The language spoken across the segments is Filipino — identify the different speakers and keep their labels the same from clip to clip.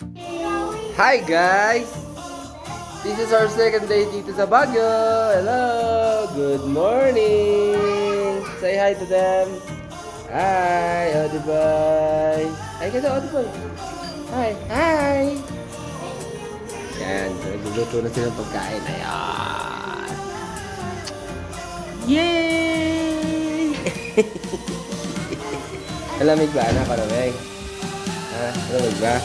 Speaker 1: Hi guys! This is our second day dito sa Baguio. Hello! Good morning! Say hi to them. Hi, Odiboy. Hi ka daw, Odiboy. Hi, hi! Yan, nagluluto na sila ng pagkain. Ayan! Yay! Malamig ba, anak? Malamig? Ha? Malamig ba?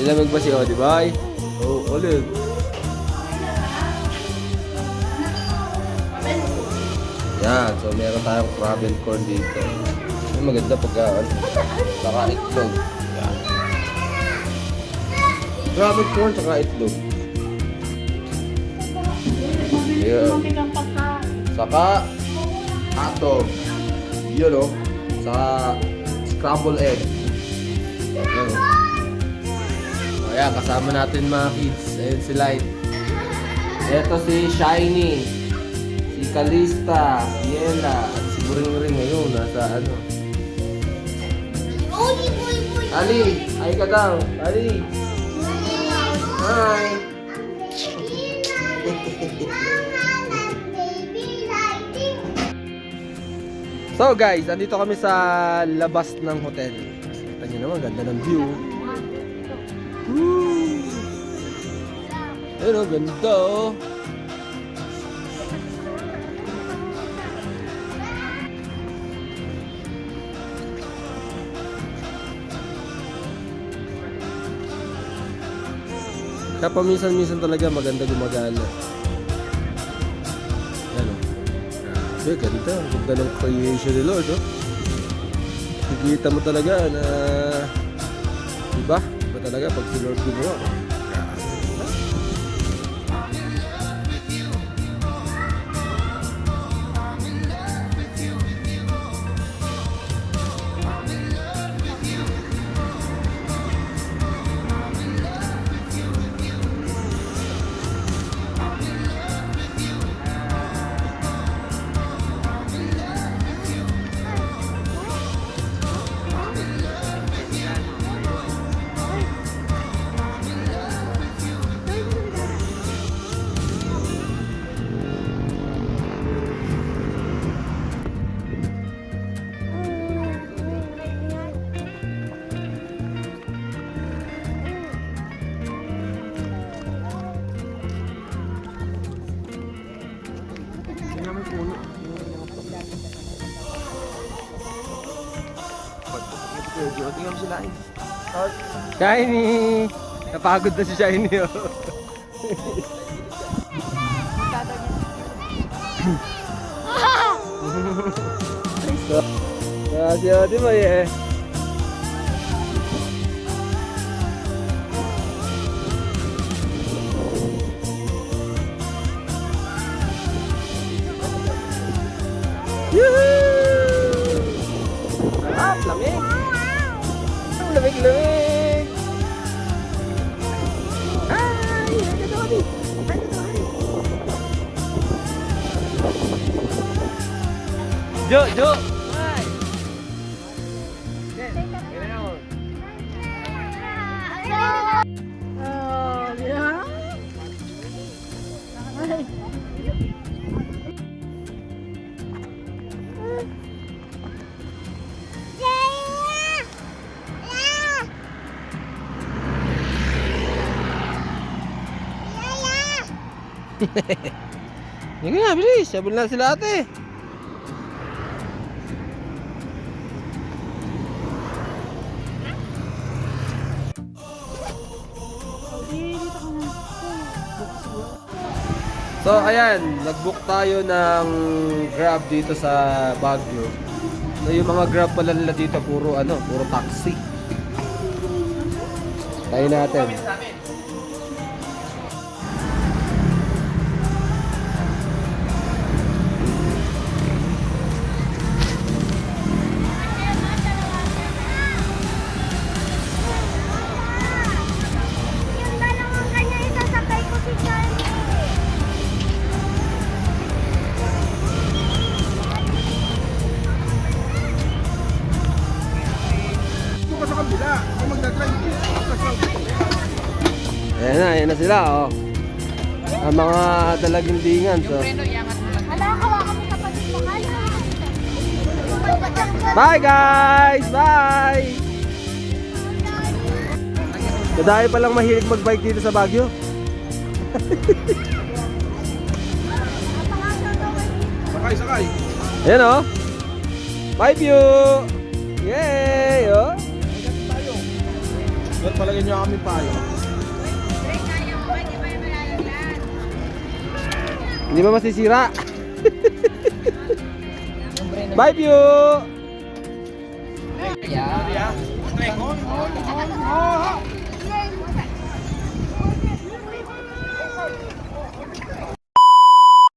Speaker 1: Malamig ba si Odiboy? Oh, ulit. Yan, so meron tayong crab and corn dito. Yung maganda pagkaan. Saka itlog. Yan. Crab and corn, saka itlog. Yan. Saka hotdog. Yun o. Saka scrambled egg. Yan o. Kaya kasama natin mga kids. Ayun si Light. Ito si Shiny. Si Kalista. Si Yela. At si Buring-Ring ngayon. Nasa ano. Ali. Hi ka daw. Ali. Hi. So guys, andito kami sa labas ng hotel. Kita nyo naman, ganda ng view. Woo! Ayun o, ganda o. Kaya paminsan-minsan talaga maganda gumagana. Yan o. Grabe, ganda. Ganda ng creation ni Lord o. Nakikita mo talaga na diba? Talaga pag si Lord gumawa. Shiny! Napagod na si Shiny oh. Si Odiboy eh. Yuhuu! Lamig! Lamig! Hi! Hi ka daw, Odi! Hi ka daw, Odi! Jo! Hi! Yes! Get out! Yeah! Hi! Sige na, bilis. Sabol na sila ate. So ayan, nag-book tayo ng Grab dito sa Baguio. So yung mga Grab pala nila dito puro taxi. Tayo natin.
Speaker 2: Sa kabila, kung magdadrive,
Speaker 1: Ayan na sila, oh. Ang mga dalagindingan, so.
Speaker 2: Hala, hawakan mo kapatid mo. Kaya.
Speaker 1: Bye, guys! Bye! Kadaya palang mahilig magbike dito sa Baguio.
Speaker 3: Sakay.
Speaker 1: Ayan, oh. Bye, view! Yay! Oh.
Speaker 3: Ba't palagyan nyo kami payo?
Speaker 1: Hindi ba masisira? Bye, view!
Speaker 3: Yeah.